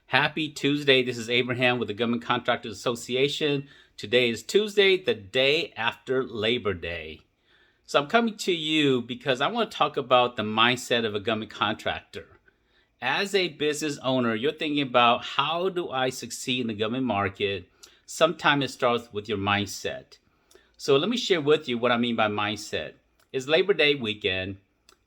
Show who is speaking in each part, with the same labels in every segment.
Speaker 1: Happy Tuesday. This is Abraham with the Government Contractors Association. Today is Tuesday, the day after Labor Day. So I'm coming to you because I want to talk about the mindset of a government contractor. As a business owner, you're thinking about how do I succeed in the government market? Sometimes it starts with your mindset. So let me share with you what I mean by mindset. It's Labor Day weekend.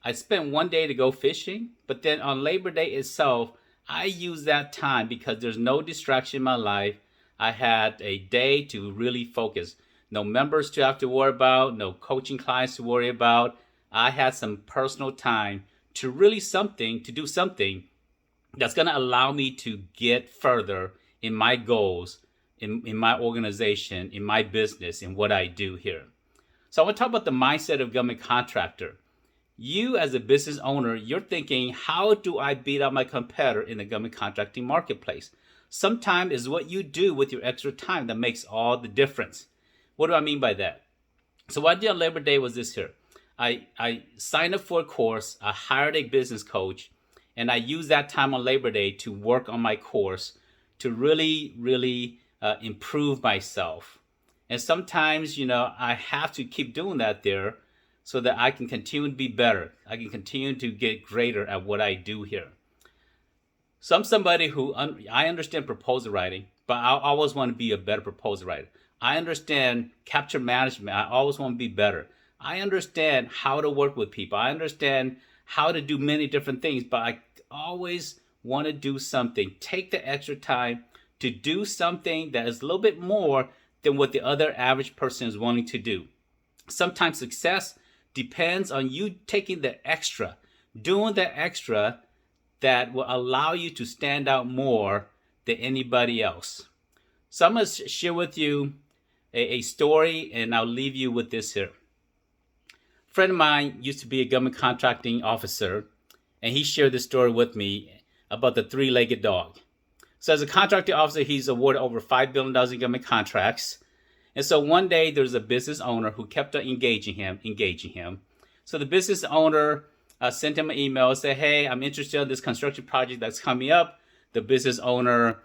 Speaker 1: I spent one day to go fishing, but then on Labor Day itself, I use that time because there's no distraction in my life. I had a day to really focus. No members to have to worry about, no coaching clients to worry about. I had some personal time to really do something that's going to allow me to get further in my goals, in my organization, in my business, in what I do here. So I want to talk about the mindset of government contractor. You as a business owner, you're thinking, how do I beat out my competitor in the government contracting marketplace? Sometimes it's what you do with your extra time that makes all the difference. What do I mean by that? So what I did on Labor Day was this here. I signed up for a course, I hired a business coach, and I used that time on Labor Day to work on my course to really improve myself. And sometimes, I have to keep doing that there so that I can continue to be better. I can continue to get greater at what I do here. So I'm somebody who, I understand proposal writing, but I always want to be a better proposal writer. I understand capture management. I always want to be better. I understand how to work with people. I understand how to do many different things, but I always want to do something. Take the extra time to do something that is a little bit more than what the other average person is wanting to do. Sometimes success depends on you taking the extra, doing the extra that will allow you to stand out more than anybody else. So I'm going to share with you a story, and I'll leave you with this here. A friend of mine used to be a government contracting officer, and he shared this story with me about the three-legged dog. So as a contracting officer, he's awarded over $5 billion in government contracts. And so one day there's a business owner who kept on engaging him. So the business owner sent him an email and said, hey, I'm interested in this construction project that's coming up. The business owner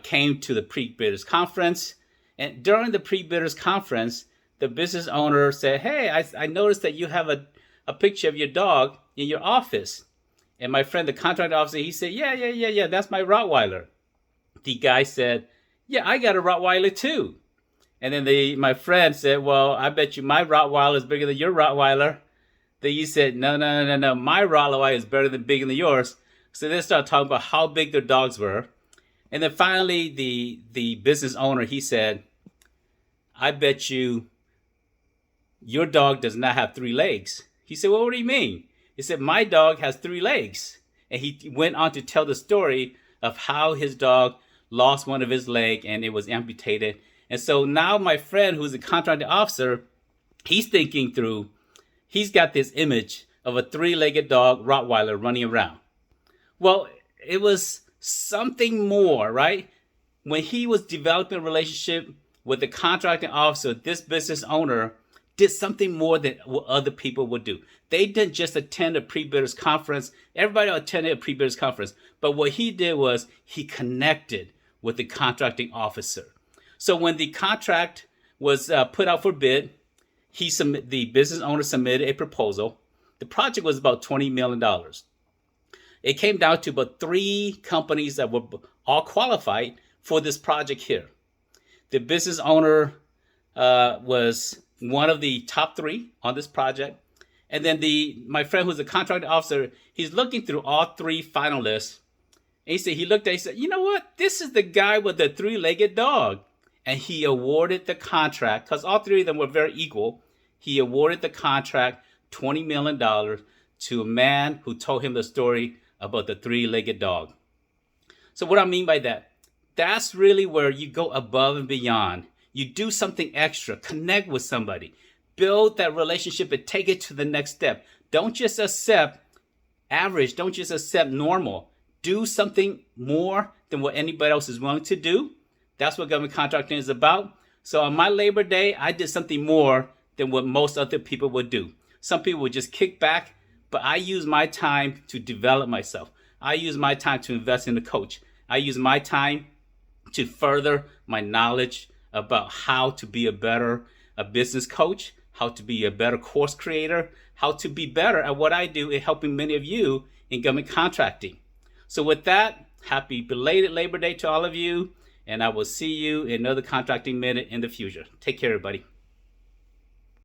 Speaker 1: came to the pre-bidders conference. And during the pre-bidders conference, the business owner said, hey, I noticed that you have a picture of your dog in your office. And my friend, the contract officer, he said, yeah, that's my Rottweiler. The guy said, yeah, I got a Rottweiler too. And then my friend said, well, I bet you my Rottweiler is bigger than your Rottweiler. Then he said, no, my Rottweiler is bigger than yours. So they started talking about how big their dogs were. And then finally, the business owner, he said, I bet you your dog does not have 3 legs. He said, well, what do you mean? He said, my dog has 3 legs. And he went on to tell the story of how his dog lost one of his legs and it was amputated. And so now my friend, who's a contracting officer, he's thinking through, he's got this image of a 3-legged dog, Rottweiler, running around. Well, it was something more, right? When he was developing a relationship with the contracting officer, this business owner did something more than what other people would do. They didn't just attend a pre-bidders conference. Everybody attended a pre-bidders conference. But what he did was he connected with the contracting officer. So when the contract was put out for bid, the business owner submitted a proposal. The project was about $20 million. It came down to about 3 companies that were all qualified for this project here. The business owner was one of the top 3 on this project. And then my friend who's a contracting officer, he's looking through all 3 finalists. And he looked at it, he said, you know what? This is the guy with the 3-legged dog. And he awarded the contract, because all 3 of them were very equal. He awarded the contract $20 million to a man who told him the story about the 3-legged dog. So what I mean by that, that's really where you go above and beyond. You do something extra, connect with somebody, build that relationship and take it to the next step. Don't just accept average, don't just accept normal. Do something more than what anybody else is willing to do. That's what government contracting is about. So on my Labor Day, I did something more than what most other people would do. Some people would just kick back, but I use my time to develop myself. I use my time to invest in the coach. I use my time to further my knowledge about how to be a business coach, how to be a better course creator, how to be better at what I do in helping many of you in government contracting. So with that, happy belated Labor Day to all of you, and I will see you in another Contracting Minute in the future. Take care, everybody.